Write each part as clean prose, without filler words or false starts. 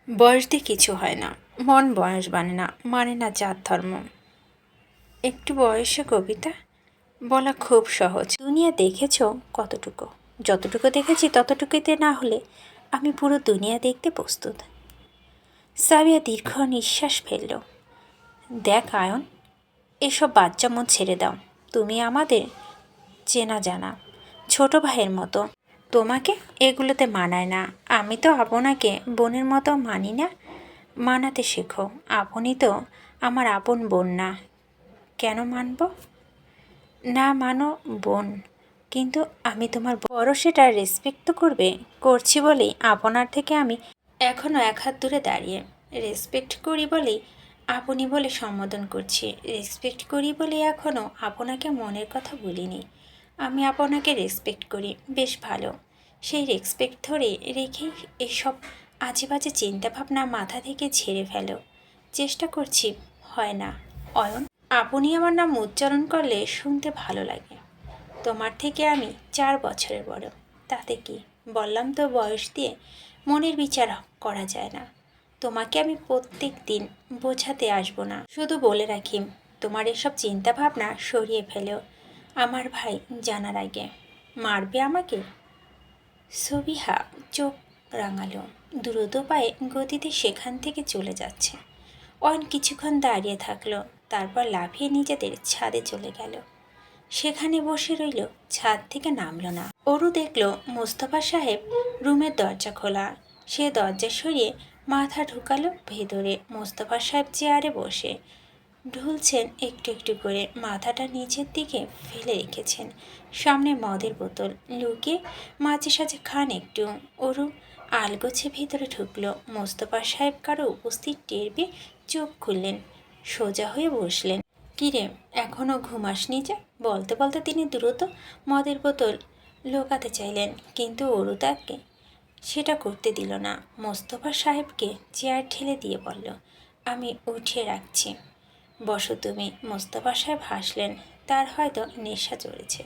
বয়স দিয়ে কিছু হয় না, মন বয়স মানে না জাত ধর্ম। একটু বয়সে কবিতা বলা খুব সহজ। দুনিয়া দেখেছ কতটুকু, যতটুকু দেখেছি ততটুকুতে না হলে আমি পুরো দুনিয়া দেখতে প্রস্তুত। সাবিয়া দীর্ঘ নিঃশ্বাস ফেলল। দেখ আয়ন, এসব বাচ্চা মন ছেড়ে দাও। তুমি আমাদের চেনা জানা ছোট ভাইয়ের মতো, তোমাকে এগুলোতে মানায় না। আমি তো আপনাকে বোনের মতো মানি না, মানাতে শেখো। আপনি তো আমার আপন বোন না, কেন মানব? না মানো বোন, কিন্তু আমি তোমার বড়, সেটা রেসপেক্ট তো করছি বলেই আপনার থেকে আমি এখনও এক হাত দূরে দাঁড়িয়ে। রেসপেক্ট করি বলেই আপনি বলে সম্বোধন করছি, রেসপেক্ট করি বলেই এখনও আপনাকে মনের কথা বলিনি। আমি আপনাকে রেসপেক্ট করি, বেশ ভালো। সেই রেসপেক্ট ধরে রেখেই এসব আজে বাজে চিন্তাভাবনা মাথা থেকে ঝেড়ে ফেলো। চেষ্টা করছি, হয় না। অয়ন, আপনি আমার নাম উচ্চারণ করলে শুনতে ভালো লাগে। তোমার থেকে আমি 4 বছরের বড়, তাতে কি? বললাম তো, বয়স দিয়ে মনের বিচার করা যায় না। তোমাকে আমি প্রত্যেক দিন বোঝাতে আসবো না, শুধু বলে রাখি তোমার এসব চিন্তা ভাবনা সরিয়ে ফেলেও। আমার ভাই জানার আগে মারবে আমাকে। সবিহা চোখ রাঙালো, দ্রুত পায়ে গতিতে সেখান থেকে চলে যাচ্ছে। অয়ন কিছুক্ষণ দাঁড়িয়ে থাকলো, তারপর লাফিয়ে নিজেদের ছাদে চলে গেল। সেখানে বসে রইল, ছাদ থেকে নামল না। অরু দেখল মোস্তফা সাহেব রুমের দরজা খোলা। সে দরজা সরিয়ে মাথা ঢুকালো ভেতরে। মোস্তফা সাহেব চেয়ারে বসে ঢুলছেন একটু একটু করে, মাথাটা নিচের দিকে ফেলে রেখেছেন। সামনে মদের বোতল, লুকিয়ে মাঝে সাঝে খান একটু। অরু আলগোছে ভেতরে ঢুকলো। মোস্তফা সাহেব কারো উপস্থিত টের পেয়ে চোখ খুললেন, সোজা হয়ে বসলেন। কিরে, এখনও ঘুমাসনি যে? বলতে বলতে তিনি দ্রুত মদের বোতল লোকাতে চাইলেন, কিন্তু অরু তাকে সেটা করতে দিল না। মোস্তফা সাহেবকে চেয়ার ঠেলে দিয়ে বলল, আমি উঠিয়ে রাখছি, বসো তুমি। মোস্তফা সাহেব হাসলেন, তার হয়তো নেশা চড়েছে,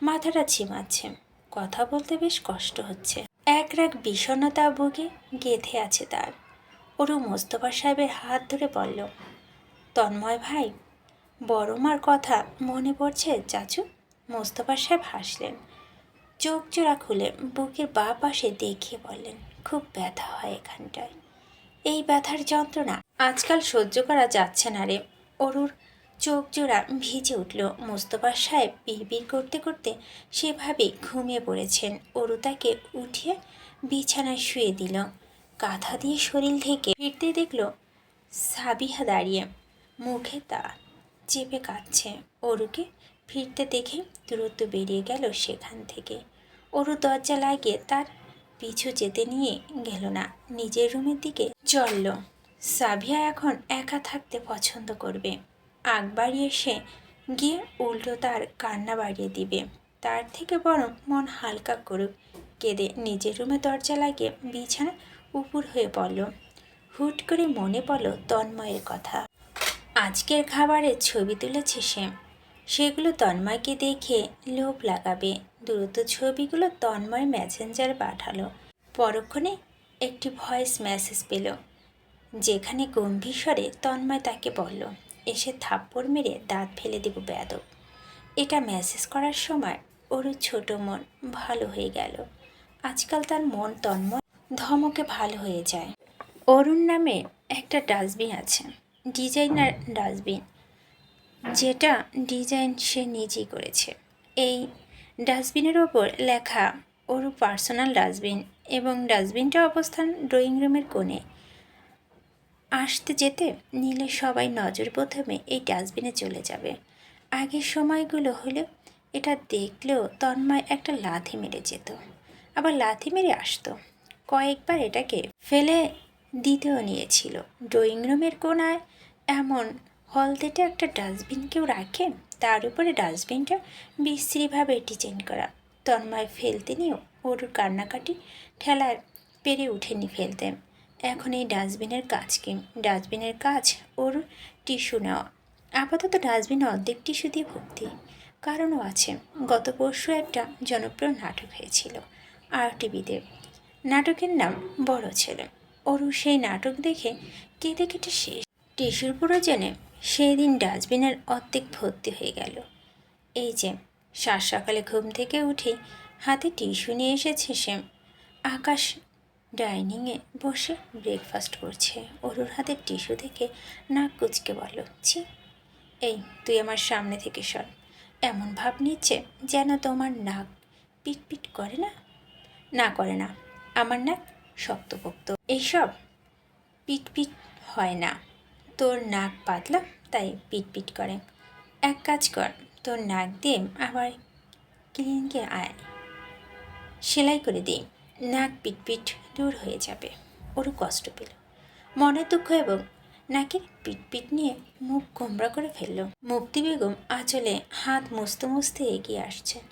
মাথাটা ঝিমাচ্ছে, কথা বলতে বেশ কষ্ট হচ্ছে। এক রাগ বিষণ্ণতা বুকে গেঁথে আছে তার। অরু মোস্তফা সাহেবের হাত ধরে বলল, তন্ময় ভাই, বড় মার কথা মনে পড়ছে চাচু? মোস্তফা সাহেব হাসলেন, চোখ জোড়া খুলে বুকের বাঁ পাশে দেখিয়ে বললেন, খুব ব্যথা হয় এখানটায়। এই ব্যথার যন্ত্রণা আজকাল সহ্য করা যাচ্ছে না রে। অরুর চোখ জোড়া ভিজে উঠল। মোস্তফা সাহেব বিড়বিড় করতে করতে সেভাবে ঘুমিয়ে পড়েছেন। অরু তাকে উঠিয়ে বিছানায় শুয়ে দিল, কাঁথা দিয়ে শরীর ঢেকে। ফিরতে দেখল সাবিহা দাঁড়িয়ে, মুখে তা চেপে কাঁদছে। অরুকে ফিরতে দেখে দ্রুত বেরিয়ে গেল সেখান থেকে। অরু দরজা লাগিয়ে তার পিছু যেতে নিয়ে গেল না, নিজের রুমের দিকে চলল। সাবিহা এখন একা থাকতে পছন্দ করবে, আগ বাড়িয়ে সে গিয়ে উল্টো তার কান্না বাড়িয়ে দিবে। তার থেকে বরং মন হালকা করুক, কেঁদে নিজের রুমে দরজা লাগিয়ে বিছানা উপুর হয়ে পড়ল। হুট করে মনে পড়ল তন্ময়ের কথা। আজকের খাবারের ছবি তুলেছে সে, সেগুলো তন্ময়কে দেখে লোভ লাগাবে। দ্রুত ছবিগুলো তন্ময় মেসেঞ্জারে পাঠালো। পরক্ষণে একটি ভয়েস মেসেজ পেল, যেখানে গম্ভীর স্বরে তন্ময় তাকে বলল, এসে থাপ্পড় মেরে দাঁত ফেলে দেব বেয়াদব। এটা মেসেজ করার সময় ওর ছোট মন ভালো হয়ে গেল। আজকাল তার মন তন্ময় ধমকে ভালো হয়ে যায়। অরুণ নামে একটা ডাস্টবিন আছে, ডিজাইনার ডাস্টবিন, যেটা ডিজাইন সে নিজেই করেছে। এই ডাস্টবিনের ওপর লেখা ওর পার্সোনাল ডাস্টবিন, এবং ডাস্টবিনটার অবস্থান ড্রয়িং রুমের কোণে। আসতে যেতে নিলে সবাই নজর প্রথমে এই ডাস্টবিনে চলে যাবে। আগের সময়গুলো হলেও এটা দেখলেও তন্ময় একটা লাথি মেরে যেত, আবার লাথি মেরে আসতো। কয়েকবার এটাকে ফেলে দিতেও নিয়েছিল। ড্রয়িং রুমের কোণায় এমন হলদেটে একটা ডাস্টবিন কেউ রাখে? তার উপরে ডাস্টবিনটা বিশ্রীভাবে ডিজাইন করা। তন্ময় ফেলতে নিয়েও ওর কান্নাকাটি ঠেলার পেরে উঠেনি ফেলতে। এখন এই ডাস্টবিনের কাজ কি? ডাস্টবিনের কাজ ওর টিস্যু নেওয়া। আপাতত ডাস্টবিন অর্ধেক টিস্যু দিয়ে ভর্তি। কারণও আছে, গত পরশু একটা জনপ্রিয় নাটক হয়েছিল RTV তে। নাটকের নাম বড় ছেলে। অরু সেই নাটক দেখে কেঁদে কেটে শেষ। টিস্যুর প্রয়োজনে সেই দিন ডাস্টবিনের অর্ধেক ভর্তি হয়ে গেল। এই যে সাত সকালে ঘুম থেকে উঠে হাতে টিস্যু নিয়ে এসেছে সে। আকাশ ডাইনিংয়ে বসে ব্রেকফাস্ট করছে। অরুর হাতে টিস্যু দেখে নাক কুচকে বলল, ছি, এই তুই আমার সামনে থেকে সর। এমন ভাব নিচ্ছে যেন তোমার নাক পিটপিট করে না। না করে না, আমার নাক শক্তপোক্ত, এইসব পিটপিট হয় না। তোর নাক পাতলা তাই পিটপিট করে। এক কাজ কর, তোর নাক দিয়ে আবার ক্লিনিকে আয়, সেলাই করে দিই, নাক পিটপিট দূর হয়ে যাবে। ওরও কষ্ট পেল, মনের দুঃখ এবং নাকের পিটপিট নিয়ে মুখ গোমরা করে ফেলল। মুক্তি বেগম আঁচলে হাত মুছতে মুছতে এগিয়ে আসছেন।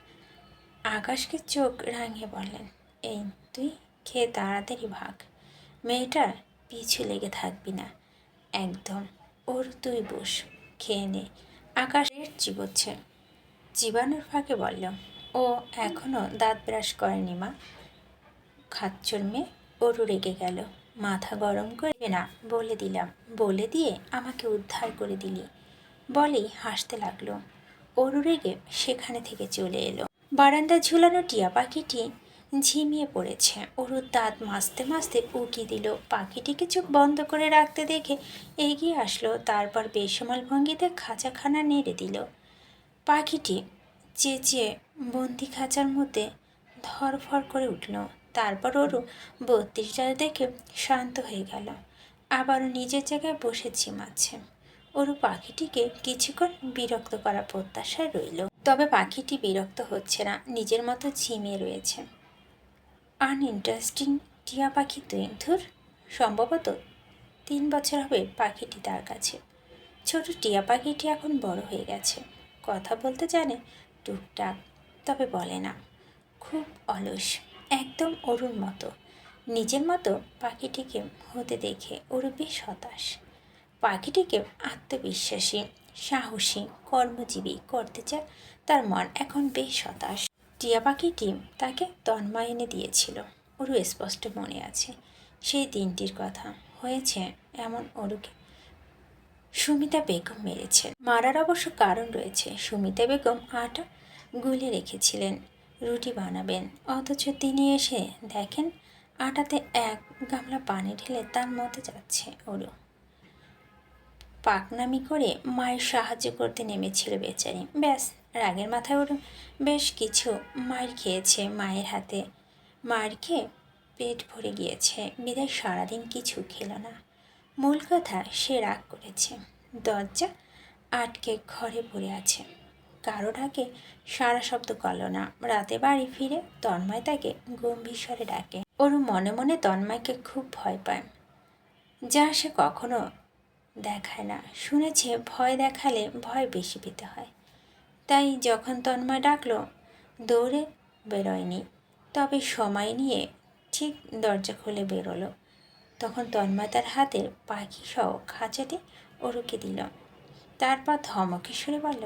আকাশকে চোখ রাঙিয়ে বললেন, এই তুই খেয়ে তাড়াতাড়ি ভাগ, মেয়েটার পিছু লেগে থাকবি না একদম। ওর তুই বস, খেয়ে নে। আকাশ রেট চিবোচ্ছে। চিবানোর ফাঁকে বলল, ও এখনও দাঁত ব্রাশ করেনি মা। খাচ্চর মেয়ে। ওরও রেগে গেল। মাথা গরম করবে না বলে দিলাম, বলে দিয়ে আমাকে উদ্ধার করে দিলি বলেই হাসতে লাগলো। ওরও রেগে সেখানে থেকে চলে এলো। বারান্দায় ঝুলানো টিয়া পাখিটি ঝিমিয়ে পড়েছে। ওরুর দাঁত মাজতে মাজতে উকি দিল। পাখিটিকে চোখ বন্ধ করে রাখতে দেখে এগিয়ে আসলো, তারপর বেসামাল ভঙ্গিতে খাঁচাখানা নেড়ে দিল। পাখিটি চেঁচিয়ে বন্দি খাঁচার মধ্যে ধরফর করে উঠল। তারপর ওরু 32 দেখে শান্ত হয়ে গেল। আবারও নিজের জায়গায় বসে ঝিমাচ্ছে। ওরু পাখিটিকে কিছুক্ষণ বিরক্ত করা প্রত্যাশায় রইল। তবে পাখিটি বিরক্ত হচ্ছে না, নিজের মতো ঝিমিয়ে রয়েছে। আনইন্টারেস্টিং টিয়া পাখি তুই, ধুর। সম্ভবত 3 বছর হবে পাখিটি তার কাছে। ছোট টিয়া পাখিটি এখন বড় হয়ে গেছে, কথা বলতে জানে টুকটাক, তবে বলে না। খুব অলস, একদম অরুর মতো। নিজের মতো পাখিটিকে হতে দেখে ওরু বেশ হতাশ। পাখিটিকে আত্মবিশ্বাসী, সাহসী, কর্মজীবী করতে চায় তার মন এখন বেশ হতাশ। টিয়া পাখিটি তাকে তন্ময় এনে দিয়েছিল, ওরু স্পষ্ট মনে আছে সেই দিনটির কথা। হয়েছে এমন, ওরুকে সুমিতা বেগম মেরেছেন। মারার অবশ্য কারণ রয়েছে। সুমিতা বেগম আটা গুলে রেখেছিলেন রুটি বানাবেন, অথচ তিনি এসে দেখেন আটাতে 1 গামলা পানি ঢেলে তার মধ্যে যাচ্ছে। ওরু পাকনামি করে মায়ের সাহায্য করতে নেমেছিল বেচারি। ব্যাস, রাগের মাথায় ওরু বেশ কিছু মার খেয়েছে মায়ের হাতে। মার খেয়ে পেট ভরে গিয়েছে বিদায় সারাদিন কিছু খেল না। মূল কথা, সে রাগ করেছে। দরজা আটকে ঘরে পড়ে আছে। কারো ডাকে সারা শব্দ করল না। রাতে বাড়ি ফিরে তন্ময় তাকে গম্ভীর স্বরে ডাকে। ওরু মনে মনে তন্ময়কে খুব ভয় পায়, যা সে কখনো দেখায় না। শুনেছে ভয় দেখালে ভয় বেশি পেতে হয়। তাই যখন তন্ময় ডাকলো দৌড়ে বেরোয়নি, তবে সময় নিয়ে ঠিক দরজা খুলে বেরোলো। তখন তন্ময় তার হাতের পাখি সহ খাঁচাটি ওরুকে দিল। তারপর ধমকে সুরে বলল,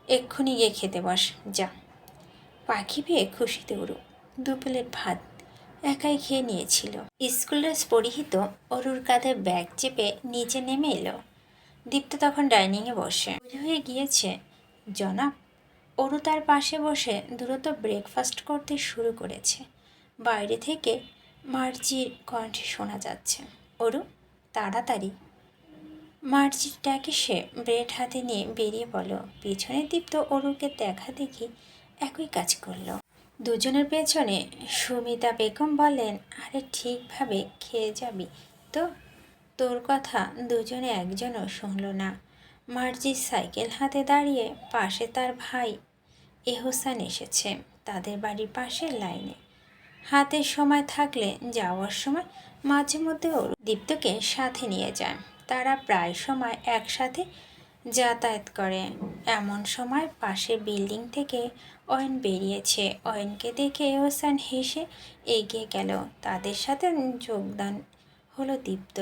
এক্ষুনি গিয়ে খেতে বস, যা। পাখি পেয়ে খুশিতে ওরু 2 প্লেট ভাত একাই খেয়ে নিয়েছিল। স্কুল ড্রেস পরিহিত অরুর কাঁধে ব্যাগ চেপে নিচে নেমে এলো। দীপ্ত তখন ডাইনিংয়ে বসে। তৈরি হয়ে গিয়েছে জনাব। অরু তার পাশে বসে দ্রুত ব্রেকফাস্ট করতে শুরু করেছে। বাইরে থেকে মার্জির কণ্ঠে শোনা যাচ্ছে, অরু তাড়াতাড়ি। মার্জির ডাকে সে ব্রেড হাতে নিয়ে বেরিয়ে পড়ল। পিছনে দীপ্ত অরুকে দেখা দেখি একই কাজ করলো। দুজনের পেছনে সুমিতা বেগম বললেন, আরে ঠিকভাবে খেয়ে যাবি তো? তোর কথা দুজনে একজনও শুনল না। মার্জি সাইকেল হাতে দাঁড়িয়ে, পাশে তার ভাই এহসান এসেছে তাদের বাড়ির পাশের লাইনে। হাতে সময় থাকলে যাওয়ার সময় মাঝে মধ্যে ওরু দীপ্তকে সাথে নিয়ে যায়। তারা প্রায় সময় একসাথে যাতায়াত করে। এমন সময় পাশের বিল্ডিং থেকে অয়ন বেরিয়েছে। অয়নকে দেখে এহসান হেসে এগিয়ে গেল। তাদের সাথে যোগদান হলো দীপ্ত।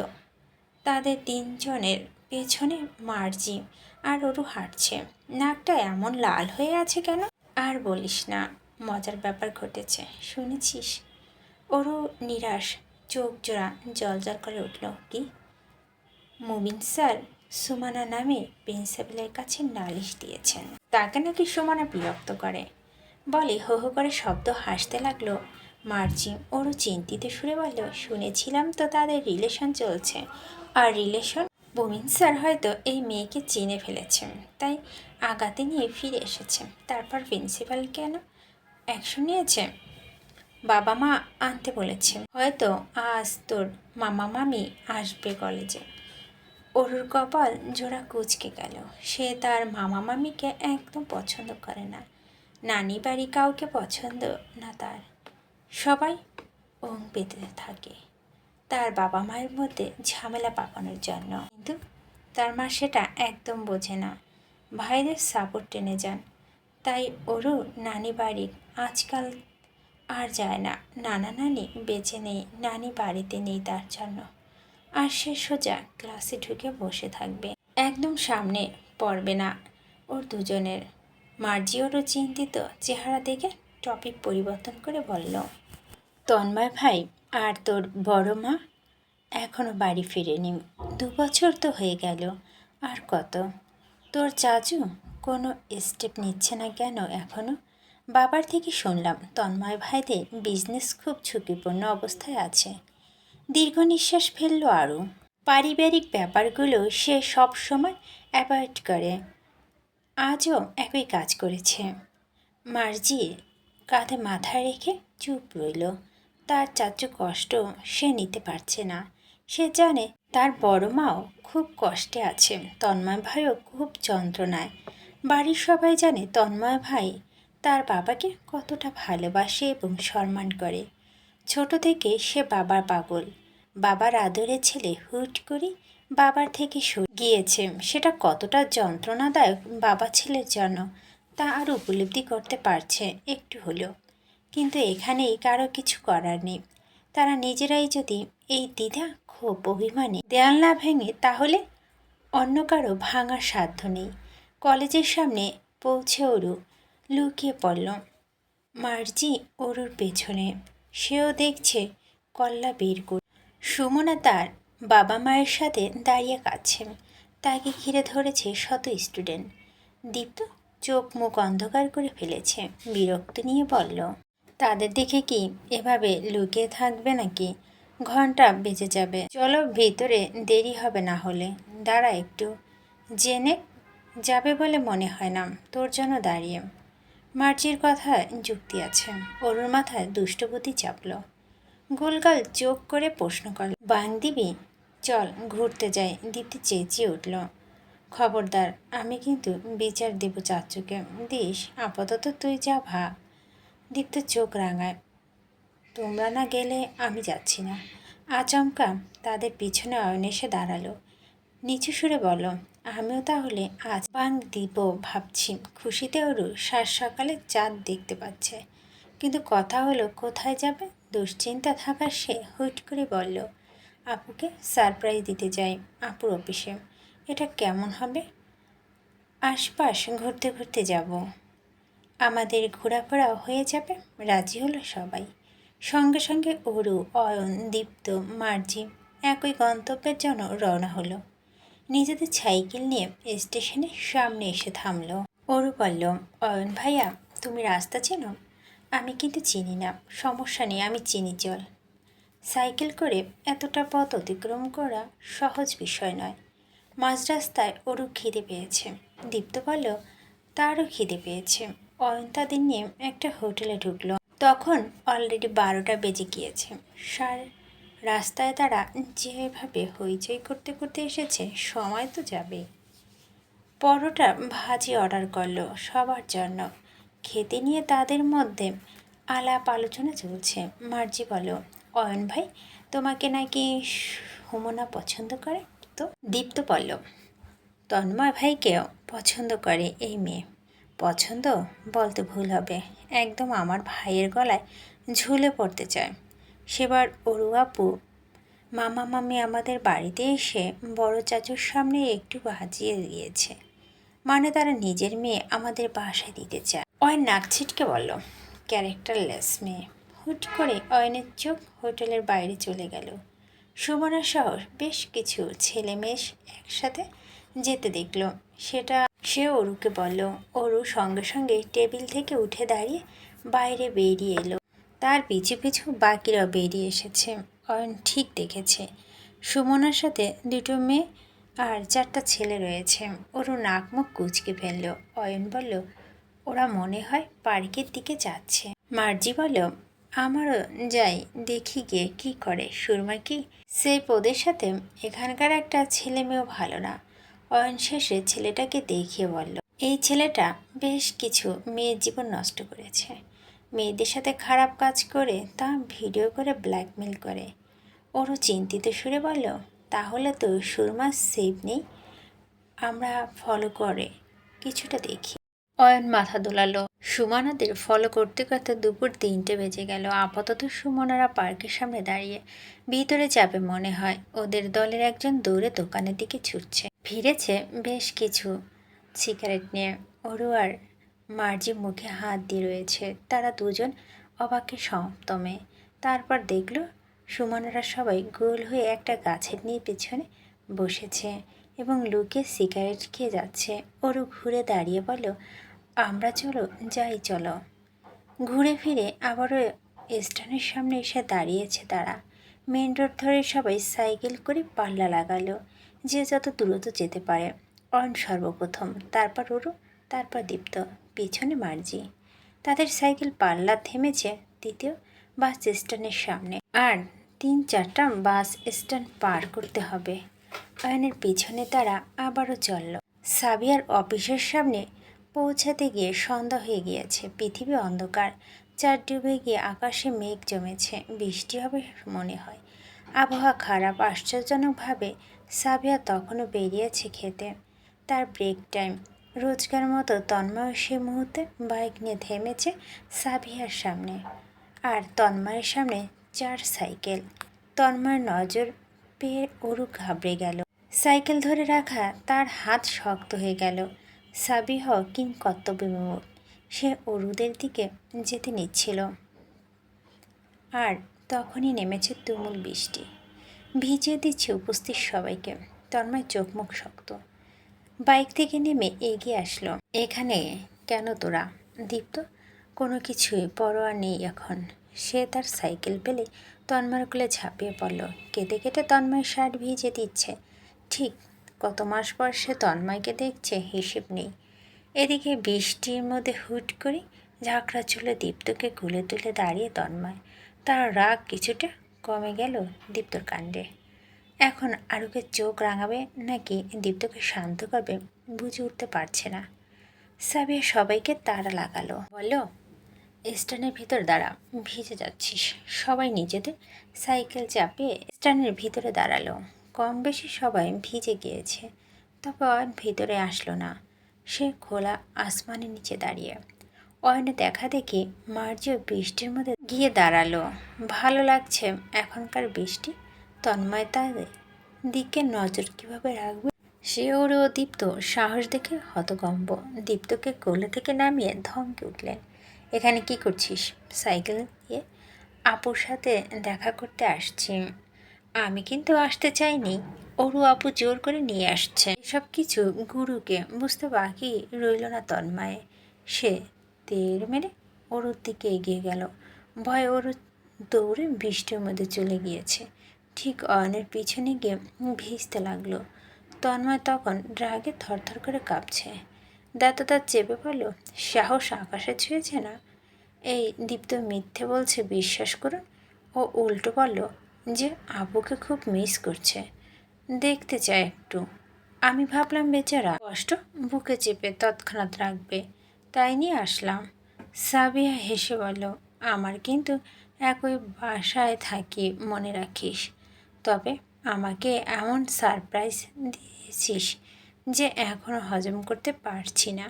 তাদের 3 জনের পেছনে মার্জি আর ওরু হাঁটছে। নাকটা এমন লাল হয়ে আছে কেন? আর বলিস না, মজার ব্যাপার ঘটেছে, শুনেছিস? ওরু নিরাশ, চোখ জোড়া জলজল করে উঠল। কি? মুবিন স্যার সুমানা নামে প্রিন্সিপালের কাছে নালিশ দিয়েছেন। তাকে নাকি সুমানা বিরক্ত করে বলে হো হো করে শব্দ হাসতে লাগলো মার্জি। ওরও চিন্তিত সুরে বলল, শুনেছিলাম তো তাদের রিলেশন চলছে। আর রিলেশন? মুবিন স্যার হয়তো এই মেয়েকে চিনে ফেলেছেন, তাই আগাতে নিয়ে ফিরে এসেছে। তারপর প্রিন্সিপাল কেন অ্যাকশন নিয়েছে? বাবা মা আনতে বলেছে। হয়তো আজ তোর মামা মামি আসবে কলেজে। অরুর কপাল জোড়া কুঁচকে গেল। সে তার মামা মামিকে একদম পছন্দ করে না। নানি বাড়ি কাউকে পছন্দ না তার। সবাই ওং পেতে থাকে তার বাবা মায়ের মধ্যে ঝামেলা পাকানোর জন্য। কিন্তু তার মা সেটা একদম বোঝে না। ভাইদের সাপোর্ট টেনে যান। তাই ওরও নানি বাড়ি আজকাল আর যায় না। নানা নানি বেঁচে নেই, নানি বাড়িতে নেই তার জন্য। আর সে সোজা ক্লাসে ঢুকে বসে থাকবে, একদম সামনে পড়বে না ওর দুজনের। মার্জি ওরও চিন্তিত চেহারা দেখে টপিক পরিবর্তন করে বলল, তন্ময় ভাই আর তোর বড় মা এখনও বাড়ি ফিরেনি। 2 বছর তো হয়ে গেল। আর কত? তোর চাচু কোনো স্টেপ নিচ্ছে না কেন এখনও? বাবার থেকে শুনলাম তন্ময় ভাইদের বিজনেস খুব ঝুঁকিপূর্ণ অবস্থায় আছে। দীর্ঘ নিঃশ্বাস ফেলল আরও। পারিবারিক ব্যাপারগুলো সে সব সময় অ্যাভয়েড করে। আজও একই কাজ করেছে। মার্জি কাঁধে মাথা রেখে চুপ রইল। তার চাচু কষ্ট সে নিতে পারছে না। সে জানে তার বড় মাও খুব কষ্টে আছে, তন্ময় ভাইও খুব যন্ত্রণায়। বাড়ির সবাই জানে তন্ময় ভাই তার বাবাকে কতটা ভালোবাসে এবং সম্মান করে। ছোট থেকে সে বাবার পাগল। বাবার আদরের ছেলে হুট করে বাবার থেকে সরে গিয়েছে। সেটা কতটা যন্ত্রণাদায়ক বাবা ছেলের জন্য তা আর উপলব্ধি করতে পারছে একটু হলেও। কিন্তু এখানেই কারো কিছু করার নেই। তারা নিজেরাই যদি এই দ্বিধা ক্ষোভ অভিমানে দেয়াল না ভেঙে, তাহলে অন্য কারো ভাঙার সাধ্য নেই। কলেজের সামনে পৌঁছে অরু লুকিয়ে পড়ল মার্জি অরুর পেছনে। সেও দেখছে কল্লা বের করে। সুমনা তার বাবা মায়ের সাথে দাঁড়িয়ে কাঁদছে। তাকে ঘিরে ধরেছে শত স্টুডেন্ট। দীপ্ত চোখ মুখ অন্ধকার করে ফেলেছে। বিরক্ত নিয়ে বলল, তাদের দেখে কি এভাবে লুকিয়ে থাকবে নাকি? ঘন্টা বেজে যাবে, চলো ভিতরে, দেরি হবে না হলে। দাঁড়া একটু, জেনে যাবে বলে মনে হয় না, তোর জন্য দাঁড়িয়ে। মার্জির কথায় যুক্তি আছে। অরুর মাথায় দুষ্টবুদ্ধি চাপল। গোলগাল চোখ করে প্রশ্ন করল, বাং দিবি? চল ঘুরতে যাই। দীপ্তি চেঁচিয়ে উঠল, খবরদার, আমি কিন্তু বিচার দেব চাচুকে। দিস, আপাতত তুই যা ভাব। দীপ্ত চোখ রাঙায়, তোমরা না গেলে আমি যাচ্ছি না। আচমকা তাদের পিছনে অয়ন এসে দাঁড়ালো। নিচু সুরে বলল, আমিও তাহলে আজ বাং দিব ভাবছি। খুশিতে ওরু সাত সকালে চাঁদ দেখতে পাচ্ছে। কিন্তু কথা হলো কোথায় যাবে? দুশ্চিন্তা থাকা সে হুট করে বলল, আপুকে সারপ্রাইজ দিতে যাই আপুর অফিসে। এটা কেমন হবে? আশপাশ ঘুরতে ঘুরতে যাব, আমাদের ঘোরাফেরাও হয়ে যাবে। রাজি হলো সবাই। সঙ্গে সঙ্গে অরু, অয়ন, দীপ্ত, মার্জি একই গন্তব্যের জন্য রওনা হলো। নিজেদের সাইকেল নিয়ে স্টেশনের সামনে এসে থামলো। অরু বলল, অয়ন ভাইয়া, তুমি রাস্তা চেনো? আমি কিন্তু চিনি না। সমস্যা নেই, আমি চিনি, চল। সাইকেল করে এতটা পথ অতিক্রম করা সহজ বিষয় নয়। মাঝ রাস্তায় অরু খিদে পেয়েছে। দীপ্ত বলল, তারও খিদে পেয়েছে। অয়ন তাদের নিয়ে একটা হোটেলে ঢুকলো। তখন অলরেডি 12টা বেজে গিয়েছে। রাস্তায় তারা যেভাবে হইচই করতে করতে এসেছে, সময় তো যাবে। পরোটা ভাজি অর্ডার করলো সবার জন্য। খেতে নিয়ে তাদের মধ্যে আলাপ আলোচনা চলছে। মার্জি বলল, অয়ন ভাই তোমাকে নাকি সুমনা পছন্দ করে। তো দীপ্ত বলল, তন্ময় ভাইকেও পছন্দ করে এই মেয়ে। পছন্দ বলতে ভুল হবে, একদম আমার ভাইয়ের গলায় ঝুলে পড়তে চায়। সেবার অরু আপু মামা মামি আমাদের বাড়িতে এসে বড় চাচুর সামনে একটু বাজিয়ে দিয়েছে। মানে তারা নিজের মেয়ে আমাদের বাসায় দিতে চায়। অয় নাক ছিটকে বলল, ক্যারেক্টারলেস মেয়ে। হুট করে অয়নের চোখ হোটেলের বাইরে চলে গেল। সুমনা সহ বেশ কিছু ছেলে মেয়ে একসাথে যেতে দেখল। সে অরুকে বলল। অরু সঙ্গে সঙ্গে টেবিল থেকে উঠে দাঁড়িয়ে বাইরে বেরিয়ে এলো। তার পিছু পিছু বাকিরাও বেরিয়ে এসেছে। অয়ন ঠিক দেখেছে, সুমনার সাথে দুটো মেয়ে আর 4টা ছেলে রয়েছে। অরু নাক মুখ কুঁচকে ফেলল। অয়ন বলল, ওরা মনে হয় পার্কের দিকে যাচ্ছে। মার্জি বলল, আমারও যাই, দেখি গিয়ে কী করে। সুরমা কি সেই পদের সাথে? এখানকার একটা ছেলে মেয়েও ভালো না। অয়ন শেষে ছেলেটাকে দেখিয়ে বলল, এই ছেলেটা বেশ কিছু মেয়ের জীবন নষ্ট করেছে। মেয়েদের সাথে খারাপ কাজ করে তা ভিডিও করে ব্ল্যাকমেল করে। ওরও চিন্তিত সুরে বলল, তাহলে তো সুরমা সেভ নেই। আমরা ফলো করে কিছুটা দেখি। অয়ন মাথা দোলালো। সুমনাদের ফলো করতে করতে দুপুর 3টে বেজে গেল। আপাতত সুমনারা পার্কের সামনে দাঁড়িয়ে। ভিতরে যাবে মনে হয়। ওদের দলের একজন দৌড়ে দোকানের দিকে ছুটছে। ফিরেছে বেশ কিছু সিগারেট নিয়ে। ওরু আর মার্জি মুখে হাত দিয়ে রয়েছে। তারা দুজন অবাকের সপ্তমে। তারপর দেখল সুমনারা সবাই গোল হয়ে একটা গাছের নিয়ে পেছনে বসেছে এবং লুকিয়ে সিগারেট খেয়ে যাচ্ছে। ওরু ঘুরে দাঁড়িয়ে বলল, আমরা যাই চলো। ঘুরে ফিরে আবারও স্ট্যান্ডের সামনে এসে দাঁড়িয়েছে তারা। মেন রোড ধরে সবাই সাইকেল করে পাল্লা লাগালো, যে যত দ্রুত যেতে পারে। অয়ন সর্বপ্রথম, তারপর ওরু, তারপর দীপ্ত, পিছনে মার্জি। তাদের সাইকেল পাল্লা থেমেছে দ্বিতীয় বাস স্ট্যান্ডের সামনে। আর 3-4টা বাস স্ট্যান্ড পার করতে হবে। অয়নের পিছনে তারা আবারও চলল। সাবিয়ার অফিসের সামনে পৌঁছাতে গিয়ে সন্ধ্যা হয়ে গিয়েছে। পৃথিবী অন্ধকার, চাঁদ ডুবে গিয়ে আকাশে মেঘ জমেছে। বৃষ্টি হবে মনে হয়। আবহাওয়া খারাপ। আশ্চর্যজনকভাবে সাবিয়া তখনও বেরিয়েছে খেতে। তার ব্রেক টাইম। রোজকার মতো তন্ময় সে মুহূর্তে বাইক নিয়ে থেমেছে সাবিয়ার সামনে। আর তন্ময়ের সামনে 4 সাইকেল। তন্ময়ের নজর পেয়ে অরু ঘাবড়ে গেল। সাইকেল ধরে রাখা তার হাত শক্ত হয়ে গেল। সাবিহ কিং কর্তব্যবিমূঢ়। সে অরুদের দিকে যেতে নিচ্ছিল। আর তখনই নেমেছে তুমুল বৃষ্টি, ভিজিয়ে দিচ্ছে উপস্থিত সবাইকে। তন্ময় চোখ মুখ শক্ত। বাইক থেকে নেমে এগিয়ে আসলো। এখানে কেন তোরা? দীপ্ত কোনো কিছুই পরোয়া নেই এখন। সে তার সাইকেল পেলে তন্ময়ের কোলে ঝাঁপিয়ে পড়ল। কেঁদে কেটে তন্ময়ের শার্ট ভিজে দিচ্ছে। ঠিক কত মাস পর সে তন্ময়কে দেখছে, হিসেব নেই। এদিকে বৃষ্টির মধ্যে হুট করে ঝাঁকড়া চুলে দীপ্তকে কোলে তুলে দাঁড়িয়ে তন্ময়। তার রাগ কিছুটা কমে গেল দীপ্তর কাণ্ডে। এখন আরুকে চোখ রাঙাবে নাকি দীপ্তকে শান্ত করবে বুঝে উঠতে পারছে না। সাবিয়া সবাইকে তাড়া লাগালো, বলল, স্ট্যান্ডের ভিতর দাঁড়া, ভিজে যাচ্ছিস। সবাই নিজেদের সাইকেল চাপিয়ে স্ট্যান্ডের ভিতরে দাঁড়ালো। কম বেশি সবাই ভিজে গিয়েছে। তবে অয়ন ভিতরে আসলো না। সে খোলা আসমানের নিচে দাঁড়িয়ে। অয়নে দেখা দেখি মার্জিও বৃষ্টির মধ্যে গিয়ে দাঁড়ালো। ভালো লাগছে এখনকার বৃষ্টি। তন্ময় তাদের দিকে নজর কিভাবে রাখবে সে ওরও দীপ্ত সাহস দেখে হতকম্ব। দীপ্তকে কোলে থেকে নামিয়ে ধমকে উঠলেন, এখানে কি করছিস? সাইকেল দিয়ে আপুর সাথে দেখা করতে আসছি। আমি কিন্তু আসতে চাইনি। ওরু আপু জোর করে নিয়ে আসছে। এসব কিছু গুরুকে বুঝতে বাকি রইল না তন্ময়ে। সে তেড় মেরে ওরুর দিকে এগিয়ে গেল। ভয়ে ওরু দৌড়ে বৃষ্টির মধ্যে চলে গিয়েছে। ঠিক অয়নের পিছনে গিয়ে ভিজতে লাগলো। তন্ময় তখন রাগে থরথর করে কাঁপছে। দাঁত চেপে পড়ল। সাহস আকাশে ছুঁয়েছে না। এই দীপ্ত মিথ্যে বলছে, বিশ্বাস করুন। ও উল্টো বলল যে আবুকে খুব মিস করছে, দেখতে চায় একটু। আমি ভাবলাম বেচারা কষ্ট বুকে চেপে তৎক্ষণাৎ রাখবে, তাই নিয়ে আসলাম। সাবিয়া হেসে বলল, আমার কিন্তু একই বাসায় থাকি, মনে রাখিস। তবে আমাকে এমন সারপ্রাইজ দিয়েছিস যে এখনও হজম করতে পারছি না।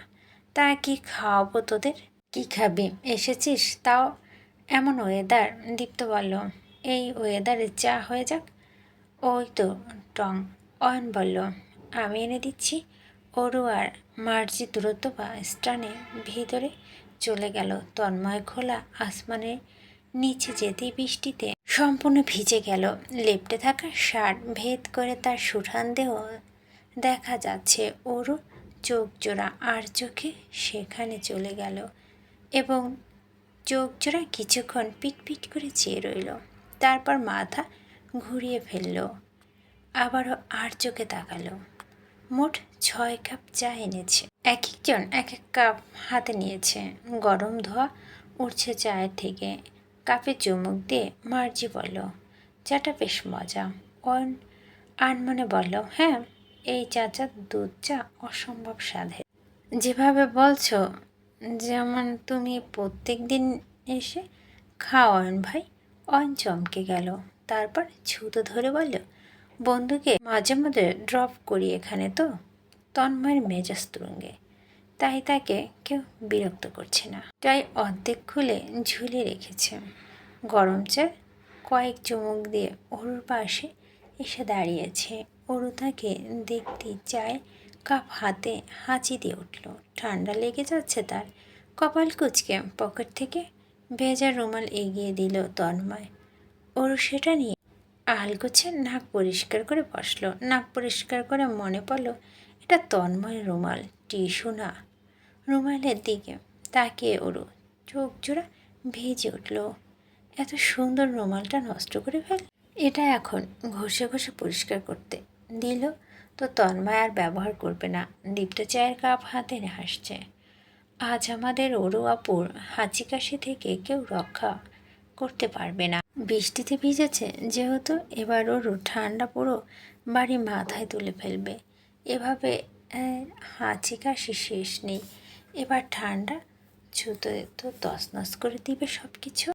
তা কি খাওয়াবো তোদের? কি খাবি? এসেছিস তাও এমন ওয়েদার। দীপ্ত বলল, এই ওয়েদারে চা হয়ে যাক। ওই তো টং। অয়ন বলল, আমি এনে দিচ্ছি। অরু আর মার্জি দ্রুত বা স্টানে ভিতরে চলে গেল। তন্ময় খোলা আসমানের নিচে যেতেই বৃষ্টিতে সম্পূর্ণ ভিজে গেল। লেপ্টে থাকা শার্ট ভেদ করে তার সুঠান দেহ দেখা যাচ্ছে। ওরও চোখ জোড়া আর চোখে সেখানে চলে গেল এবং চোখ জোড়া কিছুক্ষণ পিটপিট করে চেয়ে রইল। তারপর মাথা ঘুরিয়ে ফেলল, আবারও আর চোখে তাকালো। মোট 6 কাপ চা এনেছে। এক একজন এক এক কাপ হাতে নিয়েছে। গরম ধোয়া উঠছে চায়ের থেকে। কাপে চুমুক দিয়ে মার্জি বলল, চাটা বেশ মজা। অয়ন আনমনে বলল, হ্যাঁ, এই চাচার দুধ চা অসম্ভব স্বাদের। যেভাবে বলছো যেমন তুমি প্রত্যেক দিন এসে খাও অয়ন ভাই। অয়ন চমকে গেল, তারপর ছুতো ধরে বলল, বন্ধুকে মাঝে মাঝে ড্রপ করি এখানে তো। তন্ময়ের মেজাজ তুঙ্গে, তাই তাকে কেউ বিরক্ত করছে না, তাই অর্ধেক খুলে ঝুলে রেখেছে। গরম চা কয়েক চুমুক দিয়ে অরুর পাশে এসে দাঁড়িয়েছে। অরু তাকে দেখতেই চায়ের কাপ হাতে হাঁচি দিয়ে উঠল। ঠান্ডা লেগে যাচ্ছে তার। কপাল কুঁচকে পকেট থেকে ভেজা রুমাল এগিয়ে দিল তন্ময়। অরু সেটা নিয়ে আলগোছে নাক পরিষ্কার করে বসল। নাক পরিষ্কার করে মনে পড়ল, এটা তন্ময়ের রুমাল, টিস্যু না। রুমালের দিকে তাকিয়ে ওরু চোখ জোড়া ভিজে উঠল। এত সুন্দর রুমালটা নষ্ট করে ফেল। এটা এখন ঘষে ঘষে পরিষ্কার করতে দিল তো তন্ময় আর ব্যবহার করবে না। দীপ্ত চায়ের কাপ হাতে হাসছে। আজ আমাদের ওরু আপুর হাঁচি কাশি থেকে কেউ রক্ষা করতে পারবে না। বৃষ্টিতে ভিজেছে যেহেতু, এবার ওরু ঠান্ডা পুরো বাড়ি মাথায় তুলে ফেলবে। এভাবে হাঁচি কাশি শেষ নেই। এবার ঠান্ডা ছুতো তো তছনছ করে দিবে সব কিছু।